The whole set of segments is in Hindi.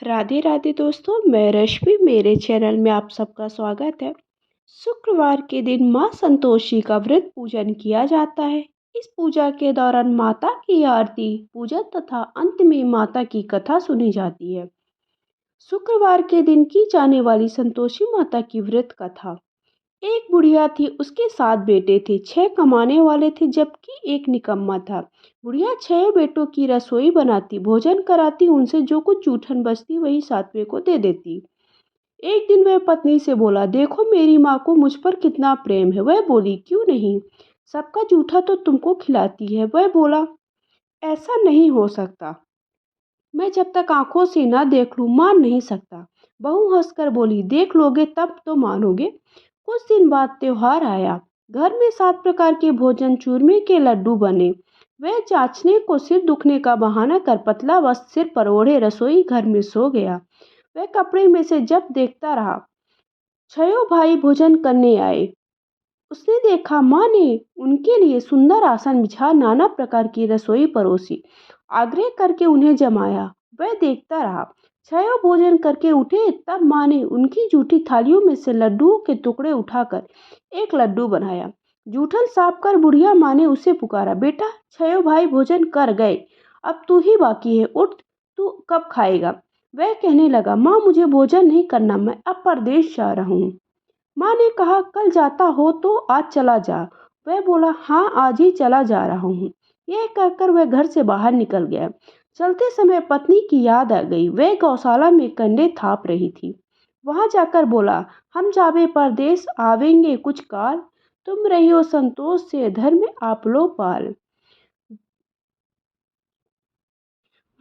राधे राधे दोस्तों, मैं रश्मि। मेरे चैनल में आप सबका स्वागत है। शुक्रवार के दिन माँ संतोषी का व्रत पूजन किया जाता है। इस पूजा के दौरान माता की आरती पूजन तथा अंत में माता की कथा सुनी जाती है। शुक्रवार के दिन की जाने वाली संतोषी माता की व्रत कथा। एक बुढ़िया थी, उसके 7 बेटे थे। 6 कमाने वाले थे जबकि एक निकम्मा था। बुढ़िया 6 बेटों की रसोई बनाती, भोजन कराती, उनसे जो कुछ जूठन बचती वही 7वें को दे देती। एक दिन वह पत्नी से बोला, देखो मेरी माँ को मुझ पर कितना प्रेम है। वह बोली, क्यों नहीं, सबका जूठा तो तुमको खिलाती है। वह बोला, ऐसा नहीं हो सकता, मैं जब तक आंखों से ना देख लूं मान नहीं सकता। बहू हंसकर बोली, देख लोगे तब तो मानोगे। कुछ दिन बाद त्योहार आया। घर में 7 प्रकार के भोजन, चूरमे के लड्डू बने। वह जांचने को सिर दुखने का बहाना कर पतला वस्त्र सिर पर ओढ़े रसोई घर में सो गया। वह कपड़े में से जब देखता रहा, 6 भाई भोजन करने आए। उसने देखा माँ ने उनके लिए सुंदर आसन बिछा नाना प्रकार की रसोई परोसी, आग्रह करके उन्हें जमाया। वह देखता रहा। 6 भोजन करके उठे तब माँ ने उनकी जूठी थालियों में से लड्डुओं के टुकड़े उठाकर एक लड्डू बनाया। जूठन साफ कर बुढ़िया माँ ने उसे पुकारा, बेटा 6 भाई भोजन कर गए, अब तू ही बाकी है, उठ, तू कब खाएगा। वह कहने लगा, माँ मुझे भोजन नहीं करना, मैं अब परदेश जा रहा हूँ। माँ ने कहा, कल जाता हो तो आज चला जा। वह बोला, हाँ आज ही चला जा रहा हूँ। यह कहकर वह घर से बाहर निकल गया। चलते समय पत्नी की याद आ गई। वह गौशाला में कंडे थाप रही थी। वहां जाकर बोला, हम जावे परदेश, आवेंगे कुछ काल, तुम रहियो संतोष से धर्म आप लो पाल।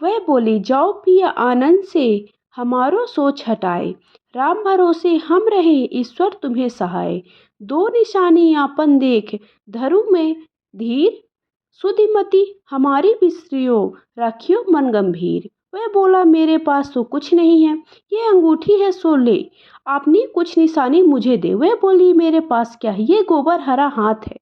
वह बोली, जाओ पिया आनंद से, हमारो सोच हटाए, राम भरोसे हम रहे, ईश्वर तुम्हें सहाय। दो निशानी आपन देख, धरु में धीर, सुधिमति हमारी बिसरियो, रखियो मन गंभीर। वह बोला, मेरे पास तो कुछ नहीं है, ये अंगूठी है सो ले, आपने कुछ निशानी मुझे दे। वह बोली, मेरे पास क्या है, ये गोबर हरा हाथ है।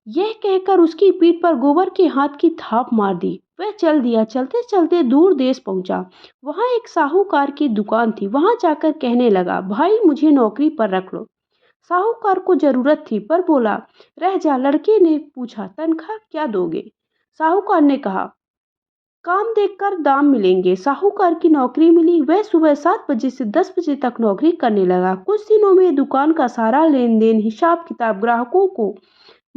यह कहकर उसकी पीठ पर गोबर के हाथ की थाप मार दी। वह चल दिया। चलते चलते दूर देश पहुंचा। वहां एक साहूकार की दुकान थी। वहां जाकर कहने लगा, भाई मुझे नौकरी पर रख लो। साहूकार को जरूरत थी पर बोला, रह जा। लड़के ने पूछा, तनख्वाह क्या दोगे। साहूकार ने कहा, काम देखकर दाम मिलेंगे। साहूकार की नौकरी मिली। वह सुबह 7 बजे से 10 बजे तक नौकरी करने लगा। कुछ दिनों में दुकान का सारा लेन देन, हिसाब किताब, ग्राहकों को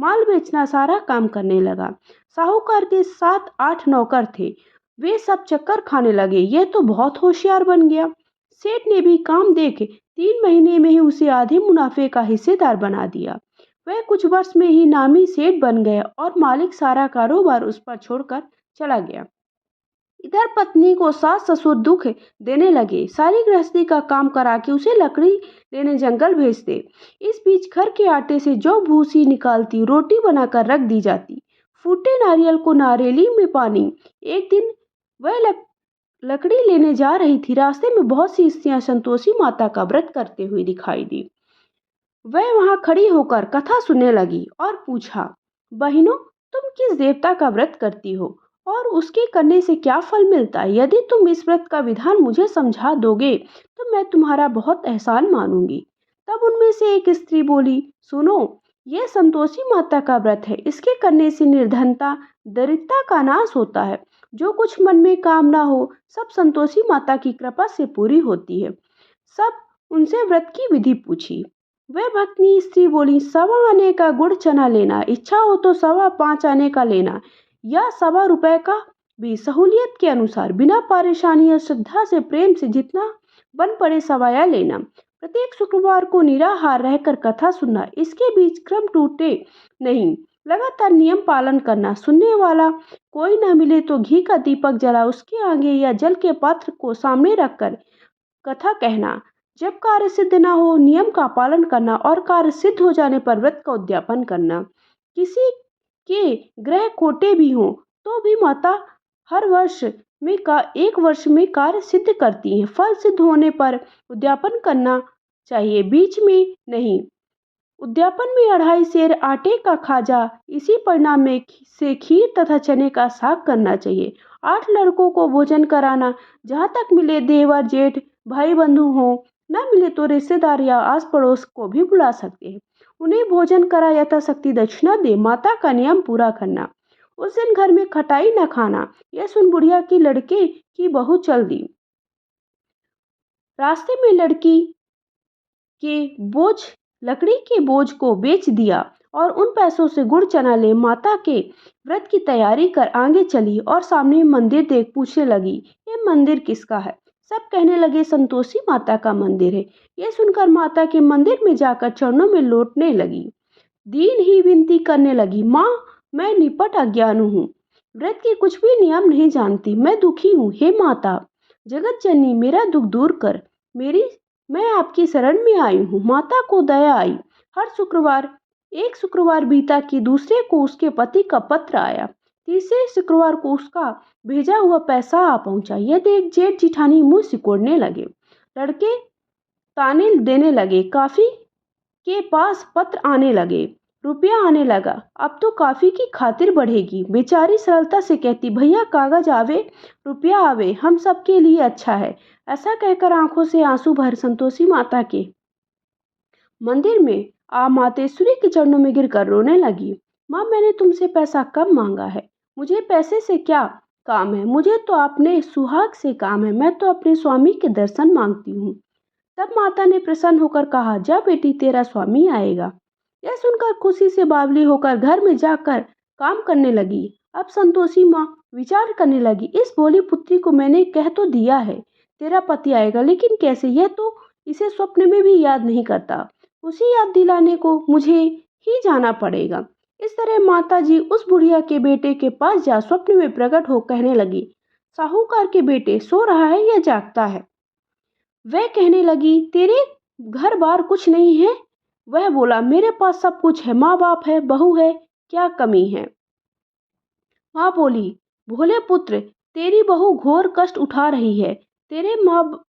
माल बेचना, सारा काम करने लगा। साहूकार के 7-8 नौकर थे। वे सब चक्कर खाने लगे, यह तो बहुत होशियार बन गया। सेठ ने भी काम देख 3 महीने में ही उसे आधे मुनाफे का हिस्सेदार बना दिया। वह कुछ वर्ष में ही नामी सेठ बन गया और मालिक सारा कारोबार उस पर छोड़कर चला गया। इधर पत्नी को सास ससुर दुख देने लगे। सारी गृहस्थी का काम करा के उसे लकड़ी लेने जंगल भेजते। इस बीच घर के आटे से जौ भूसी निकालती, रोटी बनाकर रख दी जाती। फूटे नारियल को नारेली में पानी। एक दिन वह लकड़ी लेने जा रही थी। रास्ते में बहुत सी स्त्रियां संतोषी माता का व्रत करते हुए दिखाई दी। वह वहां खड़ी होकर कथा सुनने लगी और पूछा, बहनों तुम किस देवता का व्रत करती हो और उसके करने से क्या फल मिलता है। यदि तुम इस व्रत का विधान मुझे समझा दोगे तो मैं तुम्हारा बहुत एहसान मानूंगी। तब उनमें से एक स्त्री बोली, सुनो, यह संतोषी माता का व्रत है। इसके करने से निर्धनता, दरिद्रता का नाश होता है। जो कुछ मन में कामना हो सब संतोषी माता की कृपा से पूरी होती है। सब उनसे व्रत की विधि पूछी। वह भक्तनी स्त्री बोली, 1.25 आने का गुड़ चना लेना, इच्छा हो तो 5.25 आने का लेना, या 1.25 का भी, सहूलियत के अनुसार, बिना परेशानी और श्रद्धा से प्रेम से जितना बन पड़े सवाया लेना। प्रत्येक शुक्रवार को निराहार रहकर कथा सुनना, इसके बीच क्रम टूटे नहीं, लगातार नियम पालन करना। सुनने वाला कोई न मिले तो घी का दीपक जला उसके आगे या जल के पात्र को सामने रखकर कथा कहना। जब कार्य सिद्ध न हो नियम का पालन करना और कार्य सिद्ध हो जाने पर व्रत का उद्यापन करना। किसी के ग्रह खोटे भी हों तो भी माता हर वर्ष में एक वर्ष में कार्य सिद्ध करती हैं। फल सिद्ध होने पर उद्यापन करना चाहिए, बीच में नहीं। उद्यापन में 2.5 सेर आटे का खाजा, इसी परिणाम में से खीर तथा चने का साग करना चाहिए। 8 लड़कों को भोजन कराना, जहाँ तक मिले देवर जेठ भाई बंधु हों, न मिले तो रिश्तेदार या आस पड़ोस को भी बुला सकते हैं। उन्हें भोजन करा यथाशक्ति दक्षिणा दे, माता का नियम पूरा करना। उस दिन घर में खटाई न खाना। यह सुन बुढ़िया की लड़के की बहू चल दी। रास्ते में के बोझ लकड़ी के बोझ को बेच दिया और उन पैसों से गुड़ चना ले माता के व्रत की तैयारी कर आगे चली और सामने मंदिर देख पूछने लगी, ये मंदिर किसका है? सब कहने लगे, संतोषी माता का मंदिर है। यह सुनकर माता के मंदिर में जाकर चरणों में लौटने लगी। दीन ही विनती करने लगी, माँ मैं निपट अज्ञानी हूँ, व्रत के कुछ भी नियम नहीं जानती, मैं दुखी हूँ। हे माता जगत जननी मेरा दुख दूर कर, मैं आपकी शरण में आई हूँ। माता को दया आई। हर शुक्रवार एक शुक्रवार बीता कि दूसरे को उसके पति का पत्र आया, तीसरे शुक्रवार को उसका भेजा हुआ पैसा आ पहुंचा। यह देख जेठ जिठानी मुंह सिकोड़ने लगे। लड़के ताने देने लगे, काफी के पास पत्र आने लगे, रुपया आने लगा, अब तो काफी की खातिर बढ़ेगी। बेचारी सरलता से कहती, भैया कागज आवे रुपया आवे, हम सबके लिए अच्छा है। ऐसा कहकर आंखों से आंसू भर संतोषी माता के मंदिर में मातेश्वरी के चरणों में गिरकर रोने लगी। माँ मैंने तुमसे पैसा कब मांगा है? मुझे पैसे से क्या काम है? मुझे तो अपने सुहाग से काम है। मैं तो अपने स्वामी के दर्शन मांगती हूँ। तब माता ने प्रसन्न होकर कहा, जा बेटी तेरा स्वामी आएगा। यह सुनकर खुशी से बावली होकर घर में जाकर काम करने लगी। अब संतोषी माँ विचार करने लगी, इस भोली पुत्री को मैंने कह तो दिया है तेरा पति आएगा, लेकिन कैसे? यह तो इसे स्वप्न में भी याद नहीं करता। उसे याद दिलाने को मुझे ही जाना पड़ेगा। इस तरह माता जी उस बुढ़िया के बेटे के पास जा स्वप्न में प्रकट हो कहने लगी, साहूकार के बेटे सो रहा है या जागता है? वह कहने लगी, तेरे घर बार कुछ नहीं है? वह बोला, मेरे पास सब कुछ है, माँ बाप है, बहू है, क्या कमी है? माँ बोली, भोले पुत्र तेरी बहू घोर कष्ट उठा रही है, तेरे माँ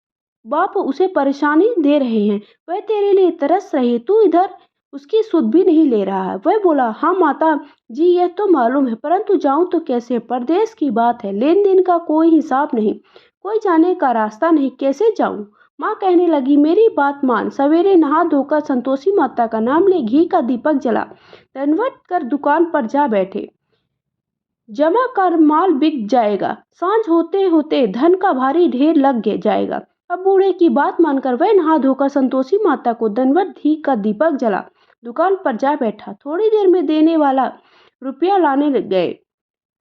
बाप उसे परेशानी दे रहे हैं, वह तेरे लिए तरस रही है, तू इधर उसकी सुध भी नहीं ले रहा है। वह बोला, हाँ माता जी यह तो मालूम है, परंतु जाऊं तो कैसे? परदेश की बात है, लेन देन का कोई हिसाब नहीं, कोई जाने का रास्ता नहीं, कैसे जाऊं? माँ कहने लगी, मेरी बात मान, सवेरे नहा धोकर संतोषी माता का नाम ले, घी का दीपक जला, दंडवत कर दुकान पर जा बैठे, जमा कर माल बिक जाएगा, सांझ होते होते धन का भारी ढेर लग जाएगा। अब बूढ़े की बात मानकर वह नहा धोकर संतोषी माता को दंडवत घी का दीपक जला दुकान पर जा बैठा। थोड़ी देर में देने वाला रुपया लाने लग गए,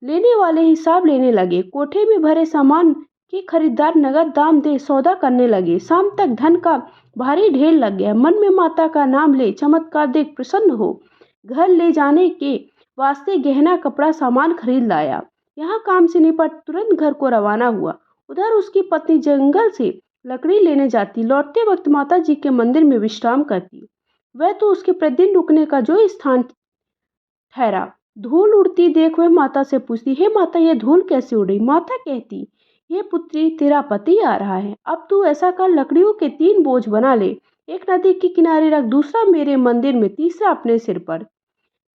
लेने वाले हिसाब लेने लगे। कोठे में भरे सामान के खरीदार नगद दाम दे सौदा करने लगे। शाम तक धन का भारी ढेर लग गया। मन में माता का नाम ले चमत्कार देख प्रसन्न हो घर ले जाने के वास्ते गहना कपड़ा सामान खरीद लाया। यहाँ काम से निपट तुरंत घर को रवाना हुआ। उधर उसकी पत्नी जंगल से लकड़ी लेने जाती, लौटते वक्त माता जी के मंदिर में विश्राम करती। वह तो उसके प्रतिदिन रुकने का जो स्थान ठहरा। धूल उड़ती देख वह माता से पूछती, हे माता यह धूल कैसे उड़ी? माता कहती, ये पुत्री तेरा पति आ रहा है, अब तू ऐसा कर, लकड़ियों के 3 बोझ बना ले, एक नदी के किनारे रख, दूसरा मेरे मंदिर में, तीसरा अपने सिर पर।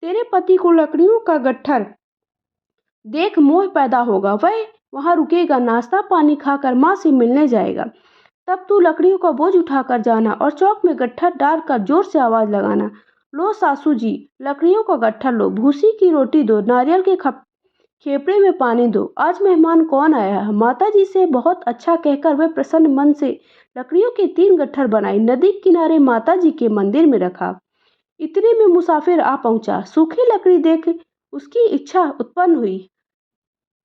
तेरे पति को लकड़ियों का गट्ठर देख मोह पैदा होगा, वह वहां रुकेगा, नाश्ता पानी खाकर माँ से मिलने जाएगा। तब तू लकड़ियों का बोझ उठाकर जाना और चौक में गट्ठर डालकर जोर से आवाज लगाना, लो सासू जी लकड़ियों का गट्ठर लो, भूसी की रोटी दो, नारियल के खेपड़े में पानी दो, आज मेहमान कौन आया है? माता जी से बहुत अच्छा कहकर वह प्रसन्न मन से लकड़ियों के 3 गट्ठर बनाई, नदी किनारे माता जी के मंदिर में रखा। इतने में मुसाफिर आ पहुंचा। सूखी लकड़ी देख उसकी इच्छा उत्पन्न हुई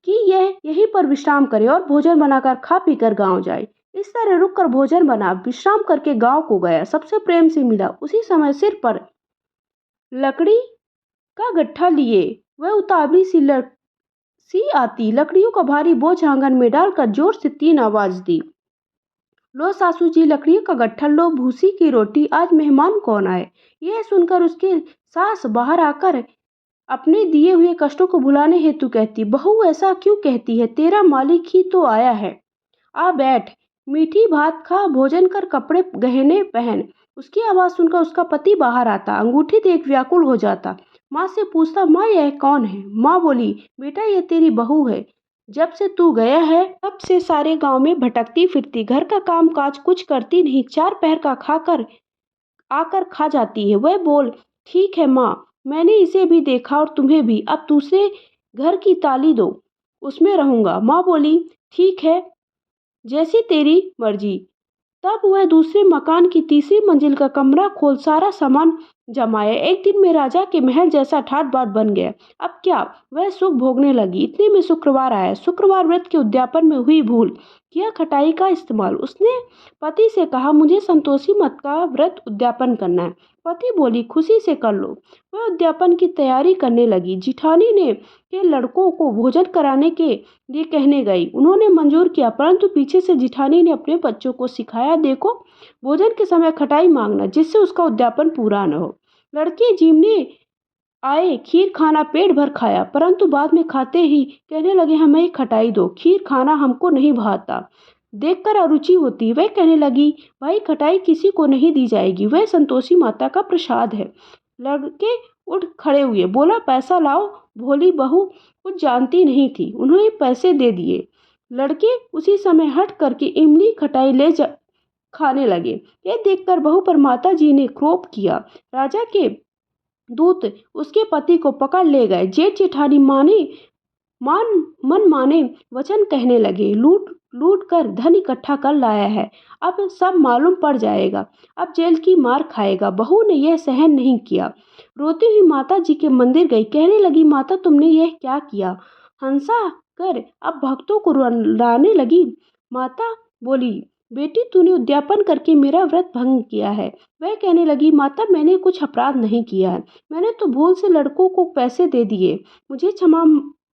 कि यह यहीं पर विश्राम करे और भोजन बनाकर खा पीकर गांव जाए। इस तरह रुककर भोजन बना विश्राम करके गांव को गया। सबसे प्रेम से मिला। उसी समय सिर पर लकड़ी का गट्ठा लिए वह उतावली सी आती, लकड़ियों का भारी बोझ आंगन में डालकर जोर से 3 आवाज दी, लो सासू जी लकड़ियों का गट्ठर लो, भूसी की रोटी, आज मेहमान कौन आए? यह सुनकर उसके सास बाहर आकर अपने दिए हुए कष्टों को भुलाने हेतु कहती, बहू ऐसा क्यों कहती है? तेरा मालिक ही तो आया है, आ बैठ, मीठी भात खा, भोजन कर, कपड़े गहने पहन। उसकी आवाज सुनकर उसका पति बाहर आता, अंगूठी देख व्याकुल हो जाता, माँ से पूछता, माँ यह कौन है? माँ बोली, बेटा ये तेरी बहू है, जब से तू गया है तब से सारे गांव में भटकती फिरती, घर का काम काज कुछ करती नहीं, 4 पहर का खाकर आकर खा जाती है। वह बोल, ठीक है माँ, मैंने इसे भी देखा और तुम्हें भी, अब दूसरे घर की ताली दो, उसमें रहूंगा। माँ बोली, ठीक है, जैसी तेरी मर्जी। तब वह दूसरे मकान की तीसरी मंजिल का कमरा खोल सारा सामान जमाया। एक दिन में राजा के महल जैसा ठाट बाट बन गया। अब क्या, वह सुख भोगने लगी। इतने में शुक्रवार आया। शुक्रवार व्रत के उद्यापन में हुई भूल, किया खटाई का इस्तेमाल। उसने पति से कहा, मुझे संतोषी मत का व्रत उद्यापन करना है। पति बोली, खुशी से कर लो। वह उद्यापन की तैयारी करने लगी। जिठानी ने के लड़कों को भोजन कराने के लिए कहने गई। उन्होंने मंजूर किया, परंतु पीछे से जिठानी ने अपने बच्चों को सिखाया, देखो, भोजन के समय खटाई मांगना, जिससे उसका उद्यापन पूरा न हो। लड़के जीमने आए, खीर खाना पेट भर खाया, परंतु बाद में खाते ही कहने लगे, हमें खटाई दो, खीर खाना हमको नहीं भाता, देखकर अरुचि होती। वह कहने लगी, भाई खटाई किसी को नहीं दी जाएगी, वह संतोषी माता का प्रसाद है। लड़के उठ खड़े हुए, बोला, पैसा लाओ। भोली बहू कुछ जानती नहीं थी, उन्होंने पैसे दे दिए। लड़के उसी समय हट करके इमली खटाई ले जा खाने लगे। ये देखकर बहू पर माता जी ने क्रोध किया। राजा के दूत उसके पति को पकड़ ले गए। जेठ जेठानी मान मन माने वचन कहने लगे, लूट लूट कर धन इकट्ठा कर लाया है, अब सब मालूम पड़ जाएगा, अब जेल की मार खाएगा। बहू ने यह सहन नहीं किया, रोती हुई माता जी के मंदिर गई। कहने लगी, माता तुमने यह क्या किया? हंसा कर अब भक्तों को रुलाने लगी। माता बोली, बेटी तूने उद्यापन करके मेरा व्रत भंग किया है। वह कहने लगी, माता मैंने कुछ अपराध नहीं किया है, मैंने तो भूल से लड़कों को पैसे दे दिए, मुझे क्षमा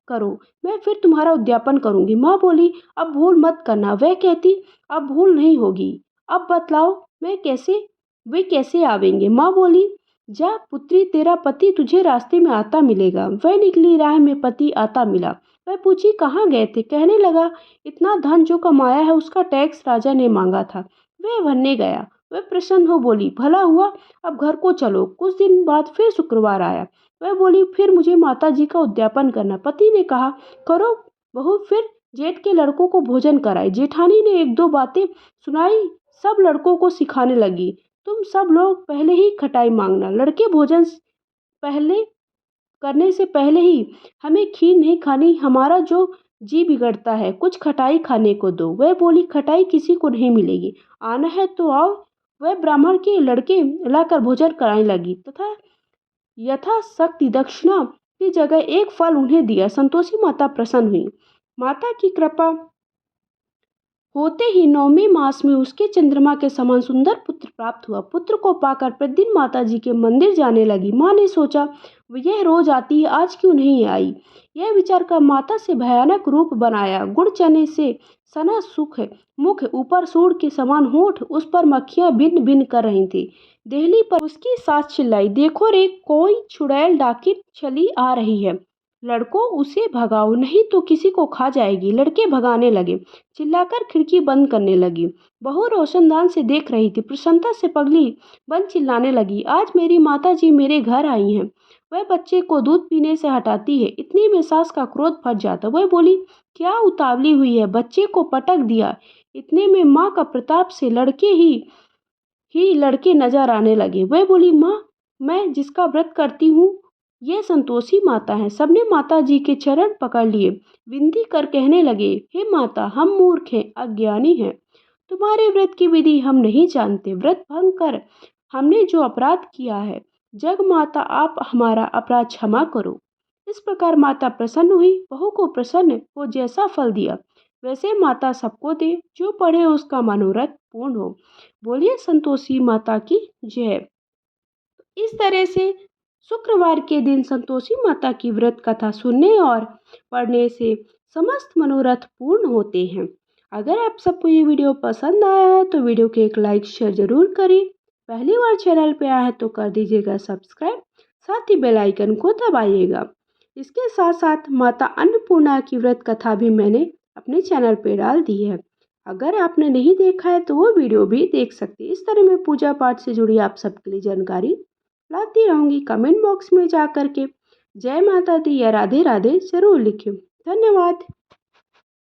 करो, मैं फिर तुम्हारा उद्यापन करूंगी। माँ बोली, अब भूल मत करना। वह कहती, अब भूल नहीं होगी, अब बतलाओ वे कैसे आवेंगे? माँ बोली, जा पुत्री, तेरा पति तुझे रास्ते में आता मिलेगा। वह निकली, राह में पति आता मिला। वह पूछी, कहाँ गए थे? कहने लगा, इतना धन जो कमाया है उसका टैक्स राजा ने मांगा था, वह भरने गया। वह प्रसन्न हो बोली, भला हुआ, अब घर को चलो। कुछ दिन बाद फिर शुक्रवार आया। वह बोली, फिर मुझे माता जी का उद्यापन करना। पति ने कहा, करो बहू। फिर जेठ के लड़कों को भोजन कराई। जेठानी ने एक दो बातें सुनाई, सब लड़कों को सिखाने लगी, तुम सब लोग पहले ही खटाई मांगना, लड़के भोजन पहले करने से पहले ही हमें खीर नहीं खानी, हमारा जो जी बिगड़ता है, कुछ खटाई खाने को दो। वह बोली, खटाई किसी को नहीं मिलेगी, आना है तो आओ। वह ब्राह्मण के लड़के लाकर भोजन कराने लगी तथा यथाशक्ति दक्षिणा की जगह एक फल उन्हें दिया। संतोषी माता प्रसन्न हुई। माता की कृपा होते ही 9वें मास में उसके चंद्रमा के समान सुंदर पुत्र प्राप्त हुआ। पुत्र को पाकर प्रतिदिन माता जी के मंदिर जाने लगी। माँ ने सोचा, यह रोज आती है, आज क्यों नहीं आई? यह विचार कर माता से भयानक रूप बनाया। गुड़ चने से सना सुख मुख, ऊपर सूर के समान होठ, उस पर मक्खियां भिन भिन कर रही थी। देहली पर उसकी सास चिल्लाई, देखो रे, कोई चुड़ैल डाकिन चली आ रही है, लड़कों उसे भगाओ, नहीं तो किसी को खा जाएगी। लड़के भगाने लगे, चिल्लाकर खिड़की बंद करने लगी। बहू रोशनदान से देख रही थी। प्रसन्नता से पगली बन चिल्लाने लगी, आज मेरी माता जी मेरे घर आई हैं। वह बच्चे को दूध पीने से हटाती है। इतनी में सास का क्रोध फट जाता। वह बोली, क्या उतावली हुई है, बच्चे को पटक दिया। इतने में माँ का प्रताप से लड़के नजर आने लगे। वह बोली, माँ, मैं जिसका व्रत करती हूँ ये संतोषी माता है। सबने माता जी के चरण पकड़ लिए, विनती कर कहने लगे, हे माता, हम मूर्ख हैं, अज्ञानी हैं, तुम्हारे व्रत की विधि हम नहीं जानते। व्रत भंग कर हमने जो अपराध किया है, जग माता आप हमारा अपराध क्षमा करो। इस प्रकार माता प्रसन्न हुई। बहू को प्रसन्न हो जैसा फल दिया वैसे माता सबको दे, जो पढ़े उसका मनोरथ पूर्ण हो। बोलिए संतोषी माता की जय। इस तरह से शुक्रवार के दिन संतोषी माता की व्रत कथा सुनने और पढ़ने से समस्त मनोरथ पूर्ण होते हैं। अगर आप सबको ये वीडियो पसंद आया है तो वीडियो के एक लाइक शेयर जरूर करें। पहली बार चैनल पे आया है तो कर दीजिएगा सब्सक्राइब, साथ ही बेल आइकन को दबाइएगा। इसके साथ साथ माता अन्नपूर्णा की व्रत कथा भी मैंने अपने चैनल पे डाल दी है, अगर आपने नहीं देखा है तो वो वीडियो भी देख सकते हैं। इस तरह मैं पूजा पाठ से जुड़ी आप सबके लिए जानकारी लाती रहूंगी। कमेंट बॉक्स में जा करके जय माता दी या राधे राधे जरूर लिखें। धन्यवाद।